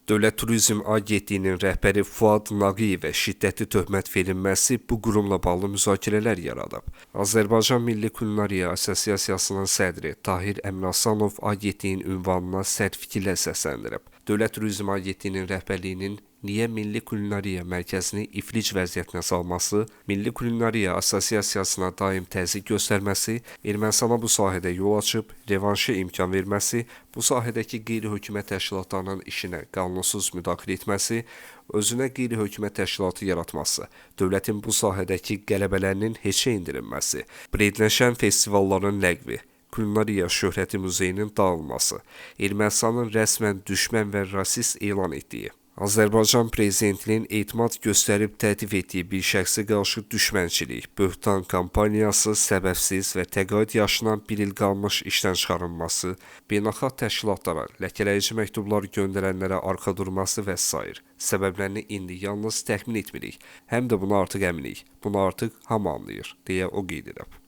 Dövlət Turizm Agentliyinin rəhbəri Fuad Nağıyevə şiddətli töhmət verilməsi bu qurumla bağlı müzakirələr yaradıb. Azərbaycan Milli Kulinariya Assosiasiyasının sədri Tahir Əmrasanov agentliyin ünvanına sərt fikirlər səsləndirib. Dövlət Turizm Agentliyinin rəhbərliyinin niyə Milli Kulinariya Mərkəzini iflic vəziyyətinə salması, Milli Kulinariya Assosiasiyasına daim təzyiq göstərməsi, Ermənistana bu sahədə yol açıb, revanşa imkan verməsi, bu sahədəki qeyri-hökumət təşkilatlarının işinə qanunsuz müdaxilə etməsi, özünə qeyri-hökumət təşkilatı yaratması, dövlətin bu sahədəki qələbələrinin heçə endirilməsi, brendləşən festivalların ləğvi, Kulinariya Şöhrəti Muzeyinin dağılması, Ermənistanın rəsmən düşmən və rasist elan etdiyi, Azərbaycan Prezidentinin etimad göstərib tətbiq etdiyi bir şəxsə qarşı düşmənçilik, böhtan kampaniyası səbəbsiz və təqaüd yaşından bir il qalmış işdən çıxarılması, beynəlxalq təşkilatlara ləkələyici məktublar göndərənlərə arxa durması və s. Səbəblərini indi yalnız təxmin etmirik, həm də buna artıq əminik, bunu artıq hamı anlayır, deyə o qeyd edib.